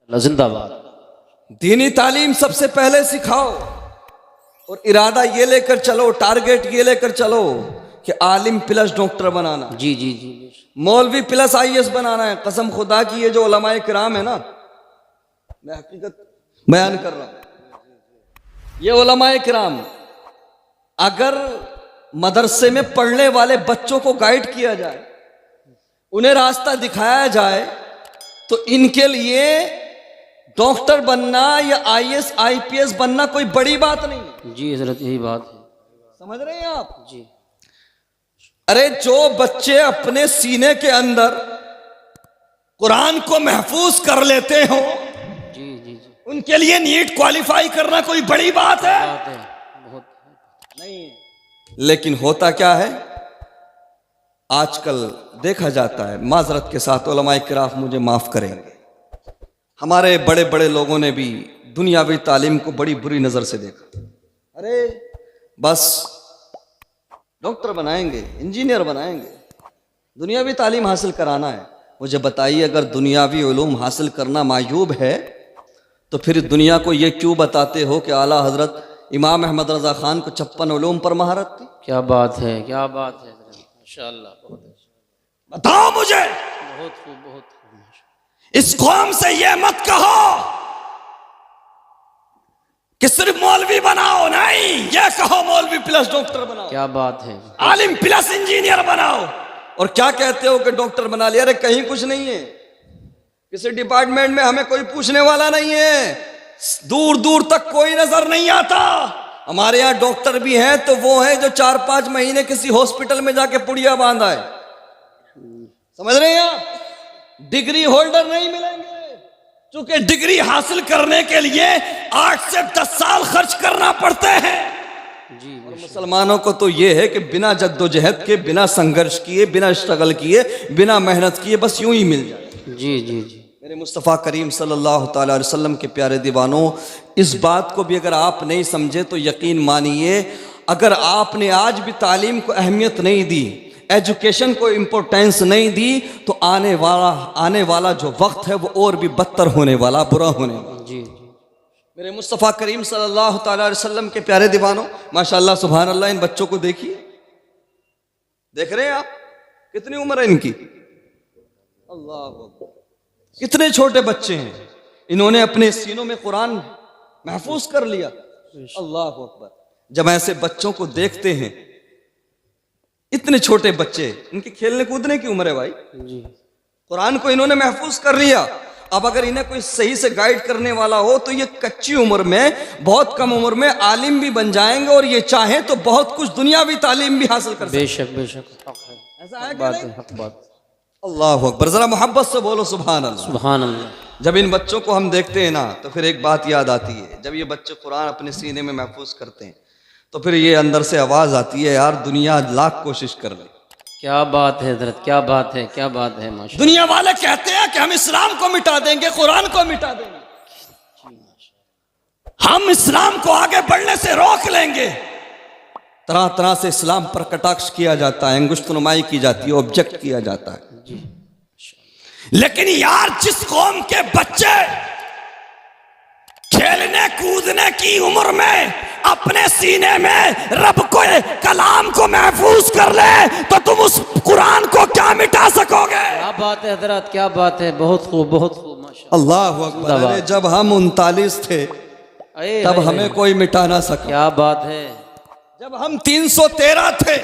जिंदाबाद। दीनी तालीम सबसे पहले सिखाओ और इरादा ये लेकर चलो, टारगेट ये लेकर चलो कि आलिम प्लस डॉक्टर बनाना, जी जी जी। मौलवी प्लस आईएएस बनाना है। कसम खुदा की ये जो उलमाए किराम है ना, मैं हकीकत बयान कर रहा हूं, ये उलमाए किराम अगर मदरसे में पढ़ने वाले बच्चों को गाइड किया जाए, उन्हें रास्ता दिखाया जाए, तो इनके लिए डॉक्टर बनना या आईएएस आईपीएस बनना कोई बड़ी बात नहीं है। जी हजरत, यही बात है। समझ रहे हैं आप? जी। अरे जो बच्चे अपने सीने के अंदर कुरान को महफूज कर लेते हो, जी जी जी। उनके लिए नीट क्वालिफाई करना कोई बड़ी बात है? बात है बहुत नहीं है। लेकिन होता क्या है, आजकल देखा जाता है, माजरत के साथ उलमाए किराम मुझे माफ करेंगे, हमारे बड़े बड़े लोगों ने भी दुनियावी तालीम को बड़ी बुरी नजर से देखा। अरे बस डॉक्टर बनाएंगे, इंजीनियर बनाएंगे, दुनियावी तालीम हासिल कराना है। मुझे बताइए, अगर दुनियावी उलूम हासिल करना मायूब है तो फिर दुनिया को ये क्यों बताते हो कि आला हजरत इमाम अहमद रजा खान को 56 उलूम पर महारत थी? क्या बात है, क्या बात है माशाअल्लाह। बहुत अच्छा, बताओ मुझे, बहुत खूब, बहुत खूब। इस कौम से ये मत कहो कि सिर्फ मौलवी बनाओ, नहीं, ये कहो मौलवी प्लस डॉक्टर बनाओ, क्या बात है, आलिम प्लस इंजीनियर बनाओ। और क्या कहते हो कि डॉक्टर बना लिया? अरे कहीं कुछ नहीं है, किसी डिपार्टमेंट में हमें कोई पूछने वाला नहीं है, दूर दूर तक कोई नजर नहीं आता। हमारे यहाँ डॉक्टर भी हैं तो वो हैं जो 4-5 महीने किसी हॉस्पिटल में जाके पुड़िया बांधा है। समझ रहे हैं आप? डिग्री होल्डर नहीं मिलेंगे, क्योंकि डिग्री हासिल करने के लिए 8 से 10 साल खर्च करना पड़ते हैं। जी। और मुसलमानों को तो यह है कि बिना जद्दोजहद के, बिना संघर्ष किए, बिना स्ट्रगल किए, बिना मेहनत किए बस यूं ही मिल जाए। जी जी जी। मेरे मुस्तफ़ा करीम सल्लल्लाहु ताला अलैहि वसल्लम के प्यारे दीवानों, इस बात को भी अगर आप नहीं समझे तो यकीन मानिए, अगर आपने आज भी तालीम को अहमियत नहीं दी, एजुकेशन को इम्पोर्टेंस नहीं दी, तो आने वाला जो वक्त है वो और भी बदतर होने वाला, बुरा होने वाला। जी जी। मेरे मुस्तफ़ा करीम सल्लल्लाहु ताला अलैहि वसल्लम के प्यारे दीवानों, माशाअल्लाह सुभान अल्लाह, इन बच्चों को देखिए, देख रहे हैं आप कितनी उम्र है इनकी? अल्लाह अकबर, कितने छोटे बच्चे हैं, इन्होंने अपने सीनों में कुरान महफूज कर लिया। अल्लाह अकबर। जब ऐसे बच्चों को देखते हैं, इतने छोटे बच्चे, इनके खेलने कूदने की उम्र है भाई, जी। कुरान को इन्होंने महफूज कर लिया। अब अगर इन्हें कोई सही से गाइड करने वाला हो तो ये कच्ची उम्र में, बहुत कम उम्र में आलिम भी बन जाएंगे, और ये चाहें तो बहुत कुछ दुनियावी तालीम भी हासिल कर सकते हैं। बेशक बेशक, हक है, ऐसा है हक कि बात नहीं? है, हक बात। अल्लाह अकबर, जरा मोहब्बत से बोलो सुभान अल्लाह। सुभान अल्लाह। जब इन बच्चों को हम देखते हैं ना, तो फिर एक बात याद आती है, जब ये बच्चे कुरान अपने सीने में महफूज करते हैं तो फिर ये अंदर से आवाज आती है, यार दुनिया लाख कोशिश कर ले। क्या बात है हजरत, क्या बात है, क्या बात है माशाअल्लाह। दुनिया वाले कहते हैं कि हम इस्लाम को मिटा देंगे, कुरान को मिटा देंगे, हम इस्लाम को आगे बढ़ने से रोक लेंगे। तरह तरह से इस्लाम पर कटाक्ष किया जाता है, अंगुश्तनुमाई की जाती है, ऑब्जेक्ट किया जाता है। जी। लेकिन यार, जिस कौम के बच्चे खेलने कूदने की उम्र में अपने सीने में रब को, कलाम को महफूज कर ले, तो तुम उस कुरान को क्या मिटा सकोगे? क्या बात है हजरत, क्या बात है, बहुत खूब, बहुत खूब माशाअल्लाह। अल्लाह अकबर। अरे जब हम 39 थे तब हमें कोई मिटा ना सका। क्या बात है। जब हम 313 थे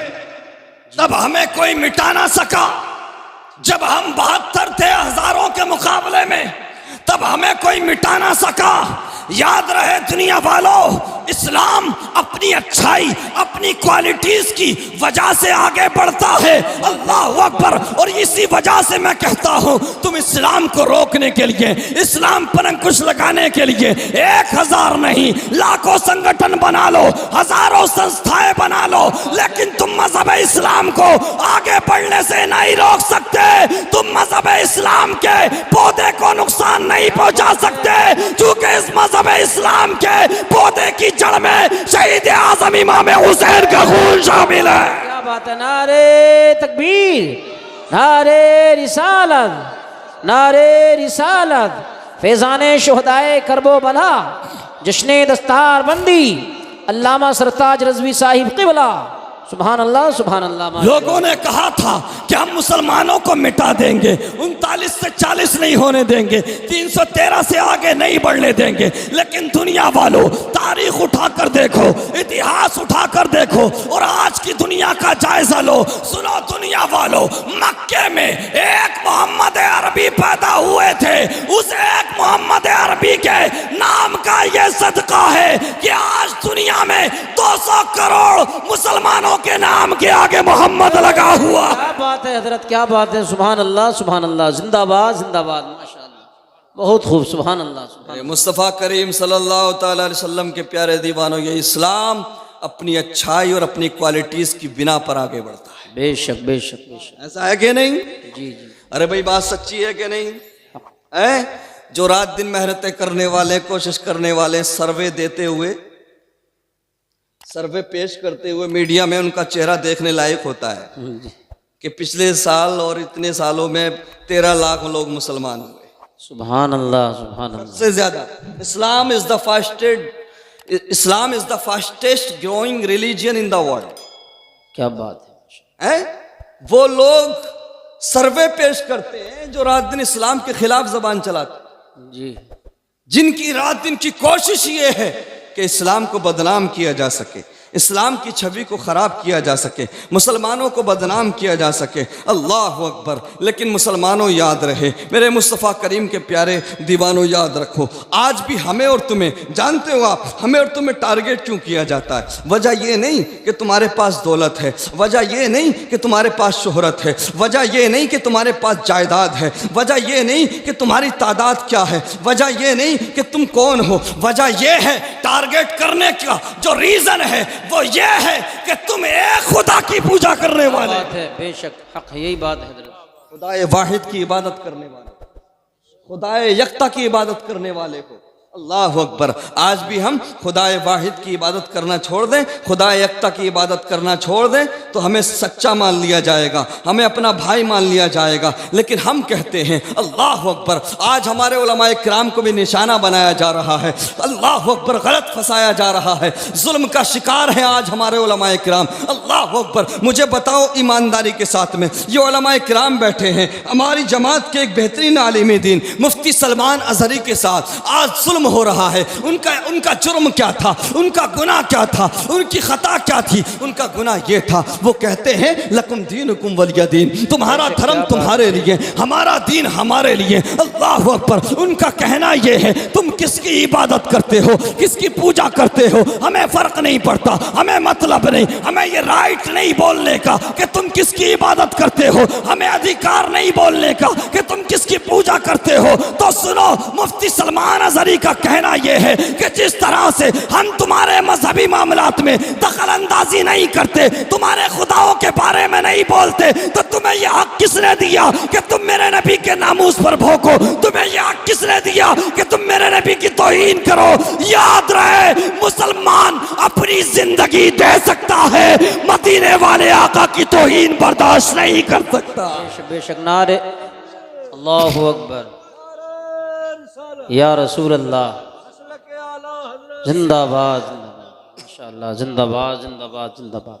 तब हमें कोई मिटा ना सका। जब हम 72 थे हजारों के मुकाबले में, तब हमें कोई मिटा ना सका। याद रहे दुनिया वालों, इस्लाम अपनी अच्छाई, अपनी क्वालिटीज की वजह से आगे बढ़ता है। अल्लाह अकबर। और इसी वजह से मैं कहता हूं, तुम इस्लाम को रोकने के लिए, इस्लाम पर अंकुश लगाने के लिए 1000 नहीं, लाखों संगठन बना लो, हजारों संस्थाएं बना लो, लेकिन तुम मजहब इस्लाम को आगे बढ़ने से नहीं रोक सकते। तुम मजहब इस्लाम के पौधे को नुकसान नहीं पहुंचा सकते, क्योंकि इस मजहब इस्लाम के पौधे की जड़ में शहीद आजम इमाम हुसैन का खून शामिल है। क्या बात है। नारे तकबीर, नारे रिसालत, नारे रिसालत, फैज़ाने शुहदाए करबो बला, जश्ने दस्तार बंदी, अल्लामा सरताज रज़वी साहिब क़िबला। सुभान अल्लाह सुभान अल्लाह। लोगों ने कहा था कि हम मुसलमानों को मिटा देंगे, 39 से 40 नहीं होने देंगे, 313 से आगे नहीं बढ़ने देंगे। लेकिन दुनिया वालों, तारीख उठाकर देखो, इतिहास उठाकर देखो और आज की दुनिया का जायजा लो। सुनो दुनिया वालों, मक्के में एक मोहम्मद अरबी पैदा हुए थे, उस एक मोहम्मद अरबी के नाम का ये सदका है कि आज दुनिया में 200 करोड़ मुसलमानों के नाम के आगे मोहम्मद लगा हुआ। क्या बात है हजरत, क्या बात है। सुभान अल्लाह सुभान अल्लाह। जिंदाबाद जिंदाबाद। माशाअल्लाह, बहुत खूब। सुभान अल्लाह सुभान अल्लाह। मुस्तफ़ा करीम सल्लल्लाहु ताला अलैहि वसल्लम के प्यारे दीवानों, ये इस्लाम अपनी अच्छाई और अपनी क्वालिटीज की बिना पर आगे बढ़ता है। बेशक बेशक बेशक। ऐसा है कि नहीं? जी जी। अरे भाई बात सच्ची है कि नहीं है? जो रात दिन मेहनतें करने वाले, कोशिश करने वाले, सर्वे देते हुए, सर्वे पेश करते हुए मीडिया में उनका चेहरा देखने लायक होता है कि पिछले साल और इतने सालों में 13 लाख लोग मुसलमान हुए। सुभान अल्लाह सुभान अल्लाह। सबसे ज्यादा Islam is the fastest growing religion in the world. क्या बात है। वो लोग सर्वे पेश करते हैं जो रात दिन इस्लाम के खिलाफ जबान चलाते, जी, जिनकी रात दिन की कोशिश ये है कि इस्लाम को बदनाम किया जा सके, इस्लाम की छवि को ख़राब किया जा सके, मुसलमानों को बदनाम किया जा सके। अल्लाह अकबर। लेकिन मुसलमानों याद रहे, मेरे मुस्तफ़ा करीम के प्यारे दीवानों याद रखो, आज भी हमें और तुम्हें, जानते हो आप, हमें और तुम्हें टारगेट क्यों किया जाता है? वजह ये नहीं कि तुम्हारे पास दौलत है, वजह ये नहीं कि तुम्हारे पास शोहरत है, वजह ये नहीं कि तुम्हारे पास जायदाद है, वजह ये नहीं कि तुम्हारी तादाद क्या है, वजह ये नहीं कि तुम कौन हो, वजह ये है टारगेट करने का जो रीज़न है वो ये है कि तुम एक खुदा की पूजा करने वाले। बात है बेशक, हक है, यही बात है हजरत। खुदाए वाहिद की इबादत करने वाले, खुदाए यकता की इबादत करने वाले को। अल्लाह अकबर। आज भी हम खुदाए वाहिद की इबादत करना छोड़ दें, खुदाए यकता की इबादत करना छोड़ दें तो हमें सच्चा मान लिया जाएगा, हमें अपना भाई मान लिया जाएगा। लेकिन हम कहते हैं अल्लाह अकबर। आज हमारे उलमाए किराम को भी निशाना बनाया जा रहा है, अल्लाह अकबर, गलत फंसाया जा रहा है, जुल्म का शिकार है आज हमारे उलमाए किराम। अल्लाह अकबर। मुझे बताओ ईमानदारी के साथ में, ये उलमाए किराम बैठे हैं, हमारी जमात के एक बेहतरीन आलिम दीन मुफ्ती सलमान अजहरी के साथ आज जुल्म हो रहा है। उनका जुर्म क्या था, उनका गुनाह क्या था, उनकी खता क्या थी? उनका गुनाह ये था, वो कहते हैं लकुम दीनुकुम वलिय दीन, तुम्हारा धर्म तुम्हारे लिए, हमारा दीन हमारे लिए। अल्लाह अकबर। उनका कहना ये है तुम किसकी इबादत करते हो, किसकी पूजा करते हो, हमें फर्क नहीं पड़ता, हमें मतलब नहीं, हमें ये राइट नहीं बोलने का कि तुम किसकी इबादत करते हो, हमें अधिकार नहीं बोलने का कि तुम किसकी पूजा करते हो। तो सुनो, मुफ्ती सलमान अजहरी का कहना यह है कि जिस तरह से हम तुम्हारे मजहबी मामलात में दखल अंदाजी नहीं करते, तुम्हारे खुदाओं के बारे में नहीं बोलते, तो तुम्हें यह हक किसने दिया कि तुम मेरे नबी के नामूस पर भोंको? तुम्हें यह हक किसने दिया कि तुम मेरे नबी की तौहीन करो? याद रहे, मुसलमान अपनी जिंदगी दे सकता है, मदीने वाले आका की तौहीन बर्दाश्त नहीं कर सकता। बेशक नारे अल्लाहु अकबर, या रसूल अल्लाह, जिंदाबाद जिंदाबाद, माशाअल्लाह, जिंदाबाद जिंदाबाद जिंदाबाद।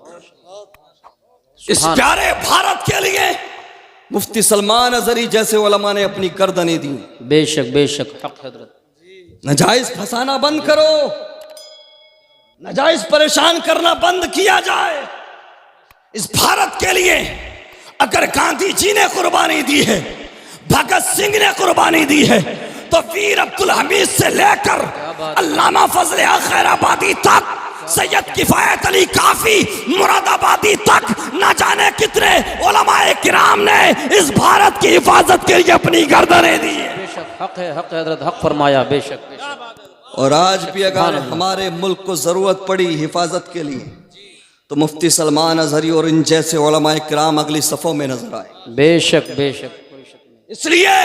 इस प्यारे भारत के लिए मुफ्ती सलमान अजहरी जैसे उलमा ने अपनी गर्दनें दी। बेशक बेशक, हक हजरत। नाजायज फसाना बंद करो, नाजायज परेशान करना बंद किया जाए। इस भारत के लिए अगर गांधी जी ने कुर्बानी दी है, भगत सिंह ने कुर्बानी दी है, तो वीर अब्दुल हमीद से लेकर अल्लामा फजले खैराबादी तक, सैयद किफायत अली काफी मुरादाबादी तक, न जाने कितने उलमाए किराम ने इस भारत की हिफाजत के लिए अपनी गर्दनें दी है। बेशक हक है, हक हजरत, हक फरमाया। बेशक बेशक। और आज भी अगर हमारे मुल्क को जरूरत पड़ी हिफाजत के लिए तो मुफ्ती सलमान अजहरी और इन जैसे उलमाए किराम अगली सफ़ों में नजर आए। बेशक बेशक, कोई शक नहीं। इसलिए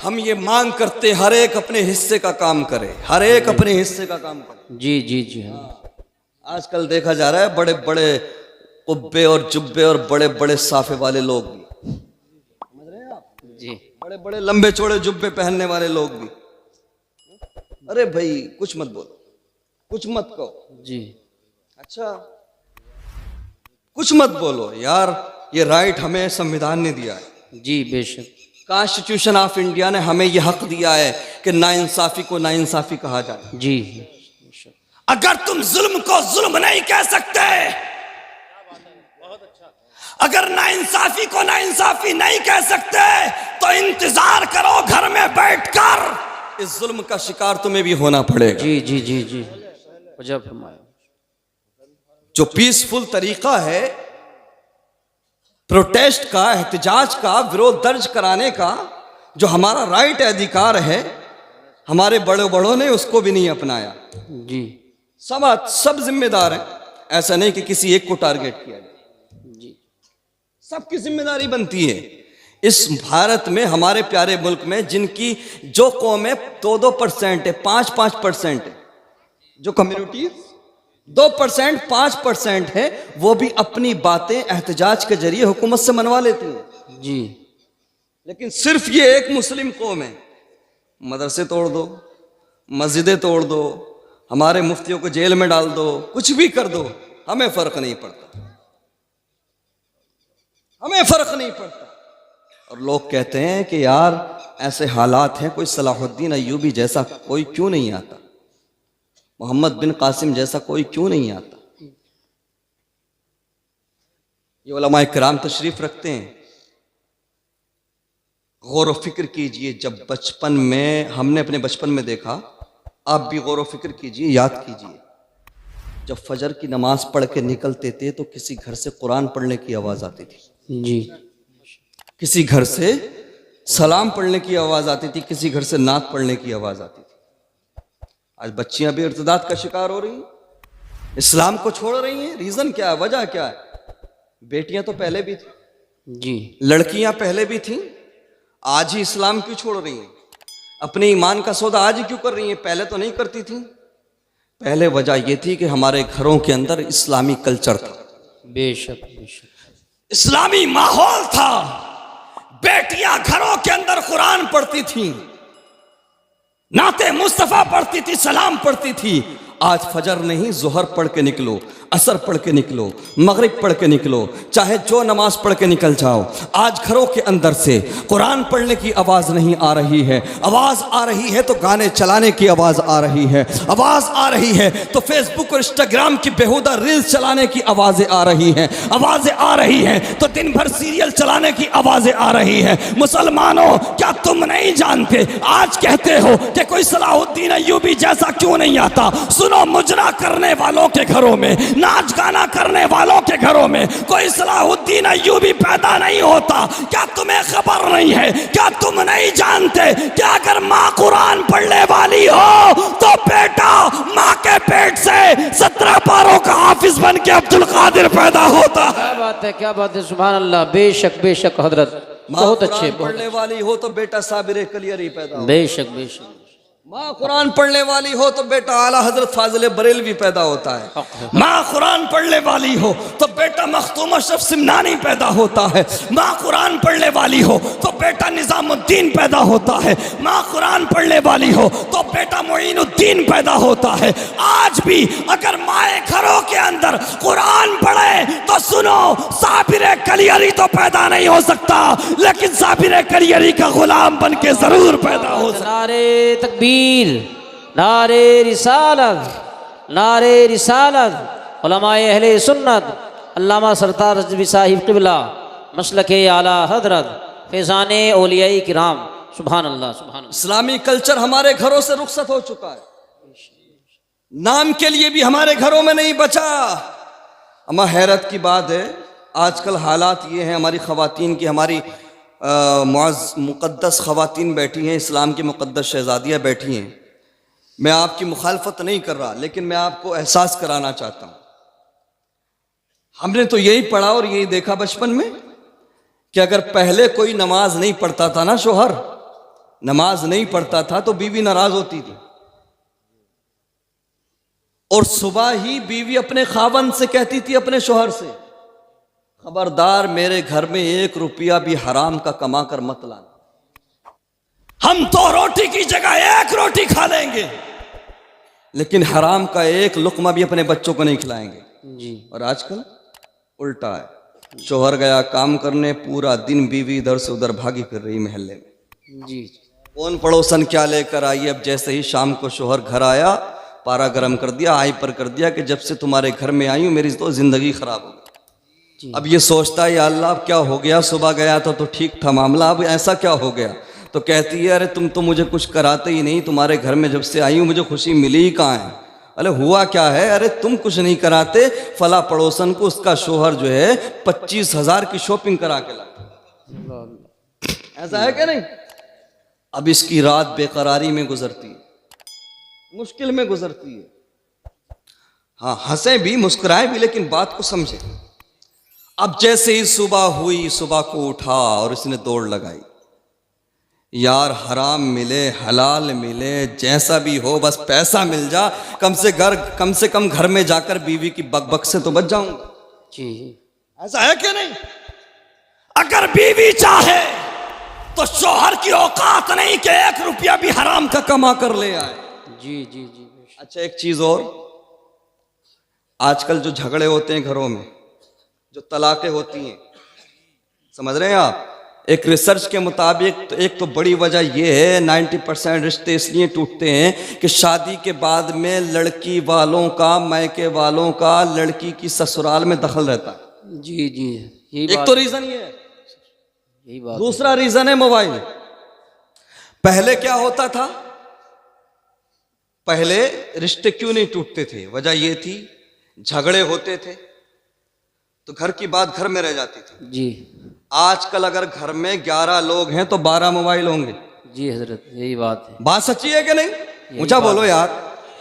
हम ये मांग करते हर एक अपने हिस्से का काम करे, हर एक अपने हिस्से का काम करे। जी जी जी हाँ। आजकल देखा जा रहा है बड़े बड़े कुब्बे और जुब्बे और बड़े बड़े साफे वाले लोग भी, समझ रहे हैं आप? जी। बड़े बड़े लंबे चौड़े जुब्बे पहनने वाले लोग भी अरे भाई कुछ मत बोलो, कुछ मत कहो। जी अच्छा कुछ मत बोलो यार, ये राइट हमें संविधान ने दिया है। जी बेशक। कॉन्स्टिट्यूशन ऑफ इंडिया ने हमें यह हक दिया है कि नाइंसाफी को नाइंसाफी कहा जाए। जी अगर तुम जुल्म को जुल्म नहीं कह सकते, अगर नाइंसाफी को नाइंसाफी नहीं कह सकते, तो इंतजार करो घर में बैठकर, इस जुल्म का शिकार तुम्हें भी होना पड़ेगा। जी जी जी जी वजह फरमाया। जो पीसफुल तरीका है प्रोटेस्ट का, एहतजाज का, विरोध दर्ज कराने का, जो हमारा राइट अधिकार है, हमारे बड़े बड़ों ने उसको भी नहीं अपनाया। जी सब जिम्मेदार हैं, ऐसा नहीं कि किसी एक को टारगेट किया जाए। जी सबकी जिम्मेदारी बनती है। इस भारत में, हमारे प्यारे मुल्क में, जिनकी जो कौमें 2-2% है, 5-5% है, जो कम्युनिटी 2%, 5% है, वो भी अपनी बातें एहतजाज के जरिए हुकूमत से मनवा लेती हैं। जी लेकिन सिर्फ ये एक मुस्लिम कौम है, मदरसे तोड़ दो, मस्जिदें तोड़ दो, हमारे मुफ्तियों को जेल में डाल दो, कुछ भी कर दो, हमें फर्क नहीं पड़ता, हमें फर्क नहीं पड़ता। और लोग कहते हैं कि यार ऐसे हालात हैं, कोई सलाहुद्दीन अय्यूबी जैसा कोई क्यों नहीं आता, मोहम्मद बिन कासिम जैसा कोई क्यों नहीं आता। ये उलमाए किराम तशरीफ रखते हैं। गौर व फिक्र कीजिए, जब बचपन में हमने अपने बचपन में देखा, आप भी गौर व फिक्र कीजिए, याद कीजिए, जब फजर की नमाज पढ़ के निकलते थे तो किसी घर से कुरान पढ़ने की आवाज़ आती थी। जी किसी घर से सलाम पढ़ने की आवाज़ आती थी, किसी घर से नात पढ़ने की आवाज़ आती थी। आज बच्चियां भी इर्तिदाद का शिकार हो रही हैं, इस्लाम को छोड़ रही हैं। रीज़न क्या है, वजह क्या है? बेटियां तो पहले भी थी, जी लड़कियां पहले भी थीं, आज ही इस्लाम क्यों छोड़ रही हैं? अपने ईमान का सौदा आज ही क्यों कर रही हैं? पहले तो नहीं करती थी। पहले वजह यह थी कि हमारे घरों के अंदर इस्लामी कल्चर था, बेशक बेशक, इस्लामी माहौल था। बेटियां घरों के अंदर कुरान पढ़ती थीं, नाते मुस्तफा पढ़ती थी, सलाम पढ़ती थी। आज फजर नहीं, जोहर पढ़ के निकलो, असर पढ़ के निकलो, मगरिब पढ़ के निकलो, चाहे जो नमाज पढ़ के निकल जाओ, आज घरों के अंदर से कुरान पढ़ने की आवाज़ नहीं आ रही है। आवाज़ आ रही है तो गाने चलाने की आवाज़ आ रही है, आवाज़ आ रही है तो फेसबुक और इंस्टाग्राम की बेहुदा रील्स चलाने की आवाज़ें आ रही हैं, आवाज़ें आ रही हैं तो दिन भर सीरियल चलाने की आवाज़ें आ रही हैं। मुसलमानों, क्या तुम नहीं जानते? आज कहते हो कि कोई सलाहुद्दीन अय्यूबी जैसा क्यों नहीं आता? सुनो, मुजरा करने वालों के घरों में, नाच गाना करने वालों के घरों में कोई सलाहुद्दीन अय्यूबी पैदा नहीं होता। क्या तुम्हें खबर नहीं है? क्या तुम नहीं जानते कि अगर माँ कुरान पढ़ने वाली हो तो बेटा माँ के पेट से 17 पारों का हाफिज बन के अब्दुल कादिर पैदा होता है। क्या बात है, क्या बात है, सुभान अल्लाह। बेशक बेशक हजरत, बहुत अच्छे, बहुत पढ़ने वाली हो तो बेटा साबिर कलियरी पैदा हो। बेशक बेशक। माँ कुरान पढ़ने वाली हो तो बेटा आला हजरत फाजिल बरेलवी पैदा होता है। माँ कुरान पढ़ने वाली हो तो बेटा मखतूम अशरफ सिमनानी पैदा होता है। माँ कुरान पढ़ने वाली हो तो बेटा निजामुद्दीन पैदा होता है। माँ कुरान पढ़ने वाली हो तो बेटा मोइनुद्दीन पैदा होता है। आज भी अगर माए घरों के अंदर कुरान पढ़े तो सुनो, साबिर कलियरी तो पैदा नहीं हो सकता, लेकिन साबिर कलियरी का गुलाम बन के जरूर पैदा हो सकता। नारे तकबीर, नारे रिसालत, नारे रिसालत। उलमाए अहले सुन्नत, अल्लामा सरताज रज़वी साहिब क़िबला, मसलके आला हजरत, फैज़ाने औलियाई किराम। सुभान अल्लाह, सुभान अल्लाह। इस्लामी कल्चर हमारे घरों से रुखसत हो चुका है, नाम के लिए भी हमारे घरों में नहीं बचा। अमा हैरत की बात है, आजकल हालात ये हैं, हमारी ख़वातीन की, हमारी मुक़द्दस ख़वातीन बैठी हैं, इस्लाम की मुक़द्दस शहज़ादियाँ बैठी हैं। मैं आपकी मुखालफत नहीं कर रहा, लेकिन मैं आपको एहसास कराना चाहता हूँ। हमने तो यही पढ़ा और यही देखा बचपन में कि अगर पहले कोई नमाज नहीं पढ़ता था ना, शोहर नमाज नहीं पढ़ता था तो बीवी नाराज होती थी, और सुबह ही बीवी अपने खावंद से कहती थी, अपने शोहर से, खबरदार मेरे घर में 1 रुपया भी हराम का कमा कर मत लाना, हम 2 रोटी की जगह 1 रोटी खा लेंगे। लेकिन हराम का एक लुक़मा भी अपने बच्चों को नहीं खिलाएंगे। जी। और आजकल उल्टा है, शोहर गया काम करने, पूरा दिन बीवी इधर से उधर भागी फिर रही मोहल्ले में। जी। कौन पड़ोसन क्या लेकर आई। अब जैसे ही शाम को शोहर घर आया, पारा गर्म कर दिया, हाई पर कर दिया कि जब से तुम्हारे घर में आई हूँ मेरी तो जिंदगी खराब हो गई। अब ये सोचता है या अल्लाह अब क्या हो गया, सुबह गया था तो ठीक था मामला, अब ऐसा क्या हो गया। तो कहती है अरे तुम तो मुझे कुछ कराते ही नहीं, तुम्हारे घर में जब से आई हूँ मुझे खुशी मिली ही कहाँ है। अरे हुआ क्या है, अरे तुम कुछ नहीं कराते, फला पड़ोसन को उसका शोहर जो है 25,000 की शॉपिंग करा के ला। ऐसा है क्या नहीं। अब इसकी रात बेकरारी में गुजरती है, मुश्किल में गुजरती है। हाँ हंसे भी मुस्कुराए भी, लेकिन बात को समझे। अब जैसे ही सुबह हुई, सुबह को उठा और इसने दौड़ लगाई, यार हराम मिले हलाल मिले जैसा भी हो बस पैसा मिल जा, कम से कम घर में जाकर बीवी की बकबक से तो बच जाऊंगा। जी। ऐसा है कि नहीं। अगर बीवी चाहे तो शोहर की औकात नहीं कि 1 रुपया भी हराम का कमा कर ले आए। जी जी जी। अच्छा एक चीज और, आजकल जो झगड़े होते हैं घरों में, जो तलाकें होती हैं, समझ रहे हैं आप, एक रिसर्च के मुताबिक तो एक तो बड़ी वजह यह है 90% रिश्ते इसलिए टूटते हैं कि शादी के बाद में लड़की वालों का, मायके वालों का लड़की की ससुराल में दखल रहता है। जी जी। एक तो रीजन ये है, यही बात। दूसरा दूसरा रीजन है मोबाइल। पहले क्या होता था, पहले रिश्ते क्यों नहीं टूटते थे, वजह यह थी झगड़े होते थे तो घर की बात घर में रह जाती थी। जी। आजकल अगर घर में 11 लोग हैं तो 12 मोबाइल होंगे। जी हजरत, यही बात है। बात सच्ची है कि नहीं। ऊंचा बोलो यार।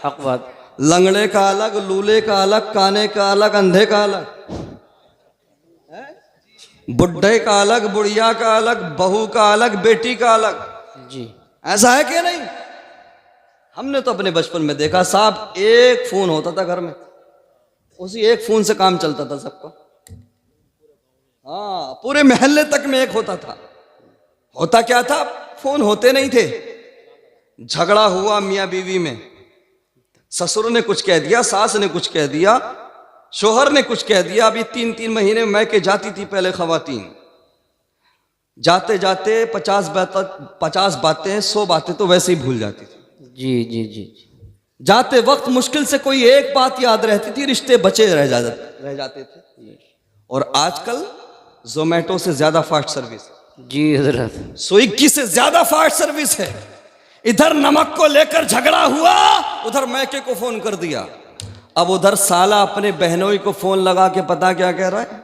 हक बात। लंगड़े का अलग, लूले का अलग, काने का अलग, अंधे का अलग, बुढ़े का अलग, बुढ़िया का अलग, बहू का अलग, बेटी का अलग। जी। ऐसा है कि नहीं। हमने तो अपने बचपन में देखा साहब, एक फोन होता था घर में, उसी एक फोन से काम चलता था सबका। हाँ पूरे मोहल्ले तक में एक होता था। होता क्या था, फोन होते नहीं थे। झगड़ा हुआ मियाँ बीवी में, ससुर ने कुछ कह दिया, सास ने कुछ कह दिया, शोहर ने कुछ कह दिया। अभी 3-3 महीने मैके जाती थी पहले खवातीन, जाते जाते 50 बातें 100 बातें तो वैसे ही भूल जाती थी। जी जी जी। जाते वक्त मुश्किल से कोई एक बात याद रहती थी, रिश्ते बचे रह जाते थे। और आजकल जोमेटो से ज्यादा फास्ट सर्विस है। जी हजरत। स्विगी से ज्यादा फास्ट सर्विस है। इधर नमक को लेकर झगड़ा हुआ, उधर मैके को फोन कर दिया। अब उधर साला अपने बहनोई को फोन लगा के पता क्या कह रहा है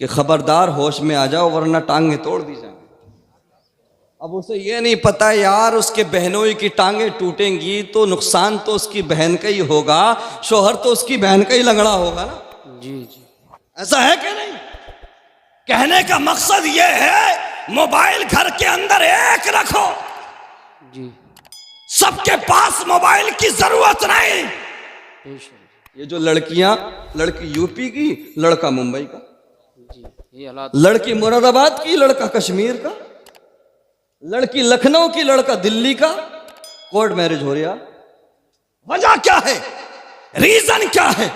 कि खबरदार होश में आ जाओ वरना टांगे तोड़ दी जाएंगी। अब उसे ये नहीं पता यार उसके बहनोई की टांगे टूटेंगी तो नुकसान तो उसकी बहन का ही होगा, शोहर तो उसकी बहन का ही लंगड़ा होगा ना। जी जी। ऐसा है कि नहीं। कहने का मकसद ये है मोबाइल घर के अंदर एक रखो। जी। सबके पास मोबाइल की जरूरत नहीं। ये जो लड़कियां, लड़की यूपी की, लड़का मुंबई का, जी ये हालात। लड़की मुरादाबाद की, लड़का कश्मीर का, लड़की लखनऊ की, लड़का दिल्ली का, कोर्ट मैरिज हो रहा। वजह क्या है, रीजन क्या है।